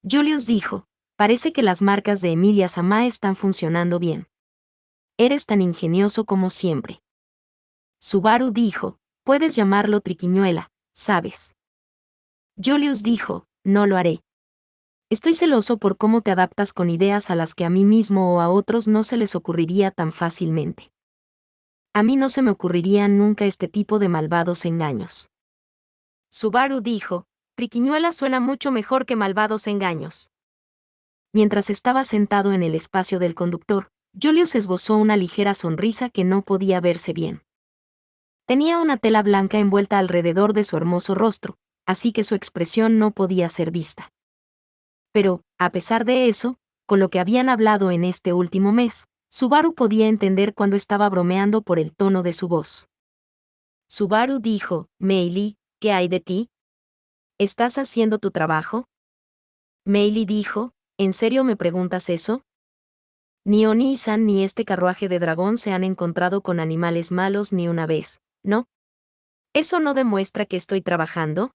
Julius dijo, parece que las marcas de Emilia Sama están funcionando bien. Eres tan ingenioso como siempre. Subaru dijo, puedes llamarlo triquiñuela, ¿sabes? Julius dijo, no lo haré. Estoy celoso por cómo te adaptas con ideas a las que a mí mismo o a otros no se les ocurriría tan fácilmente. A mí no se me ocurrirían nunca este tipo de malvados engaños. Subaru dijo, triquiñuela suena mucho mejor que malvados engaños. Mientras estaba sentado en el espacio del conductor, Julius esbozó una ligera sonrisa que no podía verse bien. Tenía una tela blanca envuelta alrededor de su hermoso rostro, así que su expresión no podía ser vista. Pero, a pesar de eso, con lo que habían hablado en este último mes, Subaru podía entender cuando estaba bromeando por el tono de su voz. Subaru dijo, Meili, ¿qué hay de ti? ¿Estás haciendo tu trabajo? Meili dijo, ¿en serio me preguntas eso? Ni Oni-san ni este carruaje de dragón se han encontrado con animales malos ni una vez, ¿no? ¿Eso no demuestra que estoy trabajando?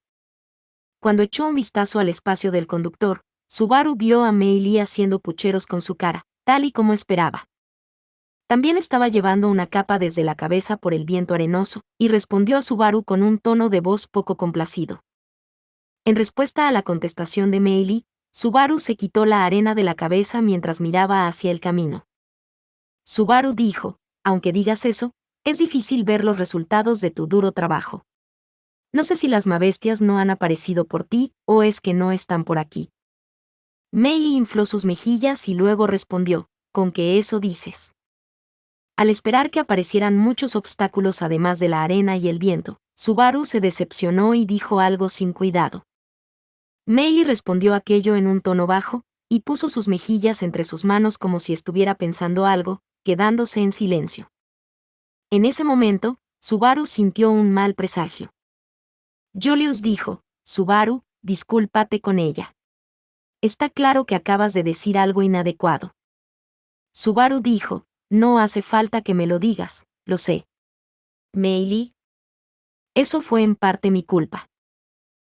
Cuando echó un vistazo al espacio del conductor, Subaru vio a Meili haciendo pucheros con su cara, tal y como esperaba. También estaba llevando una capa desde la cabeza por el viento arenoso, y respondió a Subaru con un tono de voz poco complacido. En respuesta a la contestación de Meili, Subaru se quitó la arena de la cabeza mientras miraba hacia el camino. Subaru dijo, aunque digas eso, es difícil ver los resultados de tu duro trabajo. No sé si las mabestias no han aparecido por ti, o es que no están por aquí. Meili infló sus mejillas y luego respondió, ¿con qué eso dices? Al esperar que aparecieran muchos obstáculos además de la arena y el viento, Subaru se decepcionó y dijo algo sin cuidado. Meili respondió aquello en un tono bajo, y puso sus mejillas entre sus manos como si estuviera pensando algo, quedándose en silencio. En ese momento, Subaru sintió un mal presagio. Julius dijo, Subaru, discúlpate con ella. Está claro que acabas de decir algo inadecuado. Subaru dijo, no hace falta que me lo digas, lo sé. Meili. Eso fue en parte mi culpa.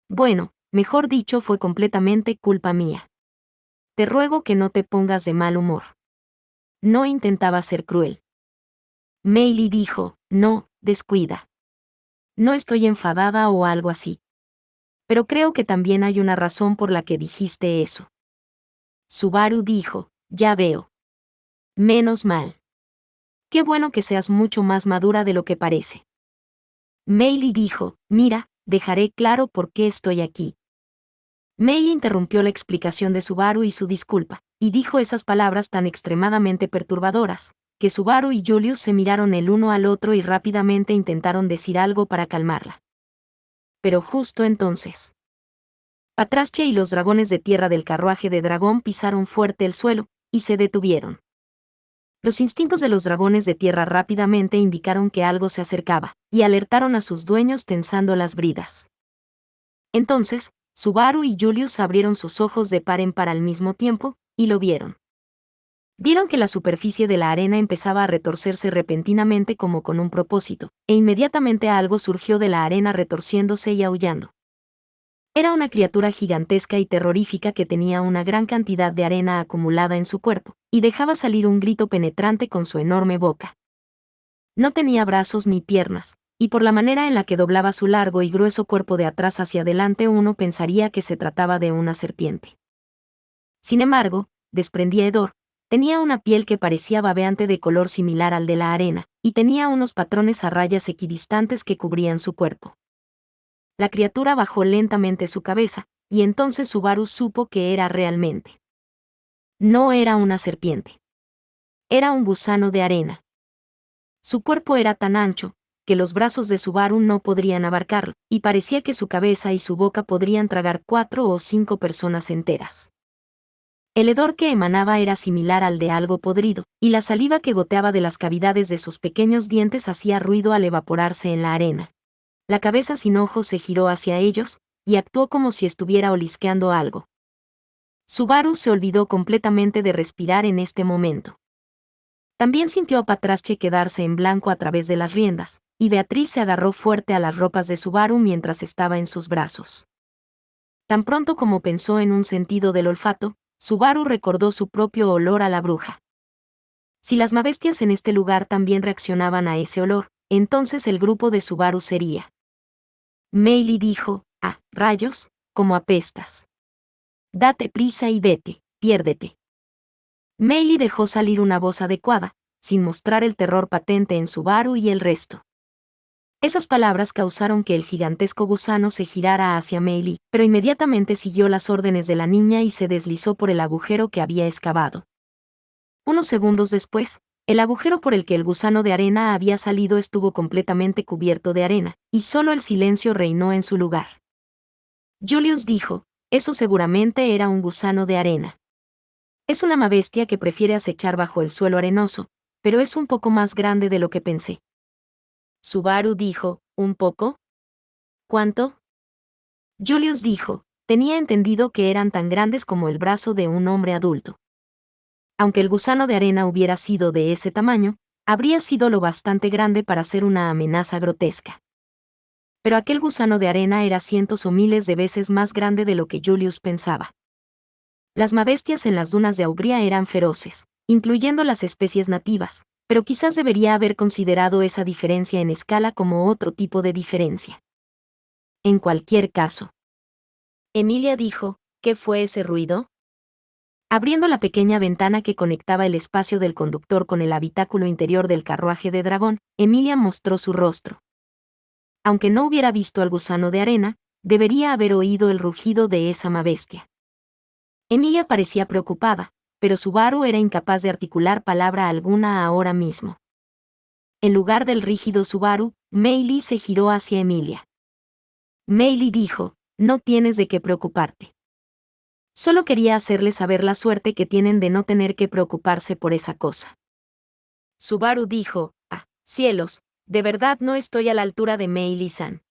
Bueno, mejor dicho, fue completamente culpa mía. Te ruego que no te pongas de mal humor. No intentaba ser cruel. Meili dijo, no, descuida. No estoy enfadada o algo así. Pero creo que también hay una razón por la que dijiste eso. Subaru dijo, ya veo. Menos mal. Qué bueno que seas mucho más madura de lo que parece. Meili dijo, mira, dejaré claro por qué estoy aquí. Meili interrumpió la explicación de Subaru y su disculpa, y dijo esas palabras tan extremadamente perturbadoras, que Subaru y Julius se miraron el uno al otro y rápidamente intentaron decir algo para calmarla. Pero justo entonces, Patrastia y los dragones de tierra del carruaje de dragón pisaron fuerte el suelo, y se detuvieron. Los instintos de los dragones de tierra rápidamente indicaron que algo se acercaba, y alertaron a sus dueños tensando las bridas. Entonces, Subaru y Julius abrieron sus ojos de par en par al mismo tiempo, y lo vieron. Vieron que la superficie de la arena empezaba a retorcerse repentinamente como con un propósito, e inmediatamente algo surgió de la arena retorciéndose y aullando. Era una criatura gigantesca y terrorífica que tenía una gran cantidad de arena acumulada en su cuerpo, y dejaba salir un grito penetrante con su enorme boca. No tenía brazos ni piernas, y por la manera en la que doblaba su largo y grueso cuerpo de atrás hacia adelante uno pensaría que se trataba de una serpiente. Sin embargo, desprendía hedor, tenía una piel que parecía babeante de color similar al de la arena, y tenía unos patrones a rayas equidistantes que cubrían su cuerpo. La criatura bajó lentamente su cabeza, y entonces Subaru supo que era realmente. No era una serpiente. Era un gusano de arena. Su cuerpo era tan ancho, que los brazos de Subaru no podrían abarcarlo, y parecía que su cabeza y su boca podrían tragar 4 o 5 personas enteras. El hedor que emanaba era similar al de algo podrido, y la saliva que goteaba de las cavidades de sus pequeños dientes hacía ruido al evaporarse en la arena. La cabeza sin ojos se giró hacia ellos, y actuó como si estuviera olisqueando algo. Subaru se olvidó completamente de respirar en este momento. También sintió a Patrasche quedarse en blanco a través de las riendas, y Beatriz se agarró fuerte a las ropas de Subaru mientras estaba en sus brazos. Tan pronto como pensó en un sentido del olfato, Subaru recordó su propio olor a la bruja. Si las mabestias en este lugar también reaccionaban a ese olor, entonces el grupo de Subaru sería. Meili dijo, «Ah, rayos, como apestas. Date prisa y vete, piérdete». Meili dejó salir una voz adecuada, sin mostrar el terror patente en Subaru y el resto. Esas palabras causaron que el gigantesco gusano se girara hacia Meili, pero inmediatamente siguió las órdenes de la niña y se deslizó por el agujero que había excavado. Unos segundos después, el agujero por el que el gusano de arena había salido estuvo completamente cubierto de arena, y solo el silencio reinó en su lugar. Julius dijo, «Eso seguramente era un gusano de arena. Es una mabestia que prefiere acechar bajo el suelo arenoso, pero es un poco más grande de lo que pensé». Subaru dijo, «¿Un poco? ¿Cuánto?» Julius dijo, «Tenía entendido que eran tan grandes como el brazo de un hombre adulto». Aunque el gusano de arena hubiera sido de ese tamaño, habría sido lo bastante grande para ser una amenaza grotesca. Pero aquel gusano de arena era cientos o miles de veces más grande de lo que Julius pensaba. Las mabestias en las dunas de Aubria eran feroces, incluyendo las especies nativas, pero quizás debería haber considerado esa diferencia en escala como otro tipo de diferencia. En cualquier caso. Emilia dijo, «¿Qué fue ese ruido?» Abriendo la pequeña ventana que conectaba el espacio del conductor con el habitáculo interior del carruaje de dragón, Emilia mostró su rostro. Aunque no hubiera visto al gusano de arena, debería haber oído el rugido de esa mabestia. Emilia parecía preocupada, pero Subaru era incapaz de articular palabra alguna ahora mismo. En lugar del rígido Subaru, Meili se giró hacia Emilia. Meili dijo, «No tienes de qué preocuparte. Solo quería hacerle saber la suerte que tienen de no tener que preocuparse por esa cosa». Subaru dijo, «Ah, cielos, de verdad no estoy a la altura de Meili-san».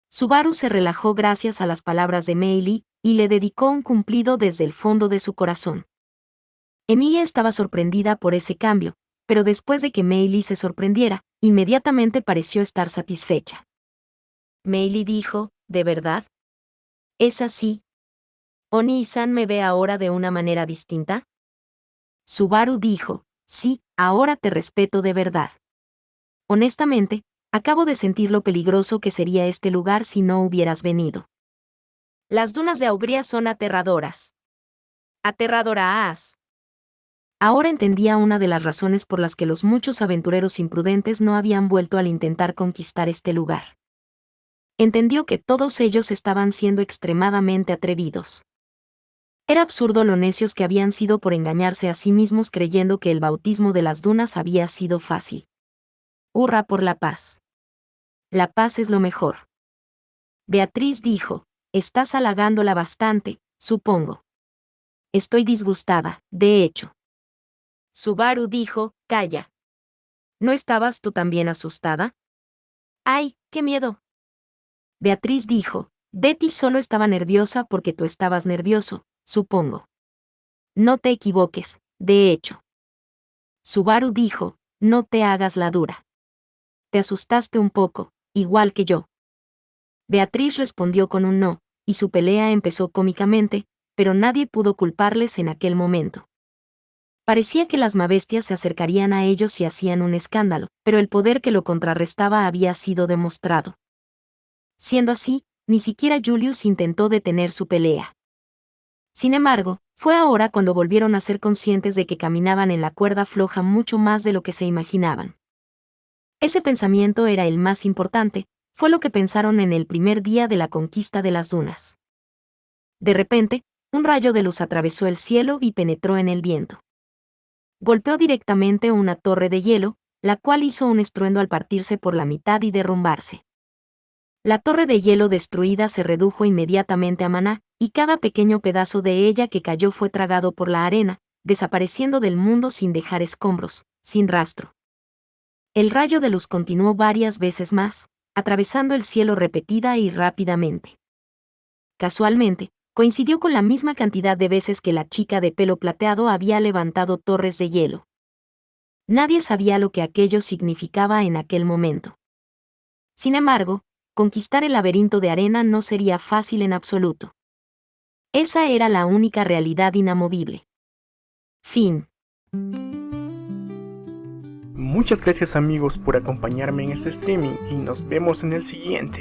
Subaru se relajó gracias a las palabras de Meili, y le dedicó un cumplido desde el fondo de su corazón. Emilia estaba sorprendida por ese cambio, pero después de que Meili se sorprendiera, inmediatamente pareció estar satisfecha. Meili dijo, «¿De verdad? ¿Es así? ¿Oni-san me ve ahora de una manera distinta?» Subaru dijo, «Sí, ahora te respeto de verdad. Honestamente, acabo de sentir lo peligroso que sería este lugar si no hubieras venido. Las dunas de Aubria son aterradoras». «Aterradoras». Ahora entendía una de las razones por las que los muchos aventureros imprudentes no habían vuelto al intentar conquistar este lugar. Entendió que todos ellos estaban siendo extremadamente atrevidos. Era absurdo lo necios que habían sido por engañarse a sí mismos creyendo que el bautismo de las dunas había sido fácil. Hurra por la paz. La paz es lo mejor. Beatriz dijo, «Estás halagándola bastante, supongo». «Estoy disgustada, de hecho». Subaru dijo, «Calla. ¿No estabas tú también asustada?» «Ay, qué miedo». Beatriz dijo, «Betty solo estaba nerviosa porque tú estabas nervioso, supongo». «No te equivoques, de hecho». Subaru dijo, «No te hagas la dura. Te asustaste un poco, igual que yo». Beatriz respondió con un no, y su pelea empezó cómicamente, pero nadie pudo culparles en aquel momento. Parecía que las mabestias se acercarían a ellos y hacían un escándalo, pero el poder que lo contrarrestaba había sido demostrado. Siendo así, ni siquiera Julius intentó detener su pelea. Sin embargo, fue ahora cuando volvieron a ser conscientes de que caminaban en la cuerda floja mucho más de lo que se imaginaban. Ese pensamiento era el más importante, Fue lo que pensaron en el primer día de la conquista de las dunas. De repente, un rayo de luz atravesó el cielo y penetró en el viento. Golpeó directamente una torre de hielo, la cual hizo un estruendo al partirse por la mitad y derrumbarse. La torre de hielo destruida se redujo inmediatamente a maná, y cada pequeño pedazo de ella que cayó fue tragado por la arena, desapareciendo del mundo sin dejar escombros, sin rastro. El rayo de luz continuó varias veces más, atravesando el cielo repetida y rápidamente. Casualmente, coincidió con la misma cantidad de veces que la chica de pelo plateado había levantado torres de hielo. Nadie sabía lo que aquello significaba en aquel momento. Sin embargo, conquistar el laberinto de arena no sería fácil en absoluto. Esa era la única realidad inamovible. Fin. Muchas gracias amigos por acompañarme en este streaming y nos vemos en el siguiente.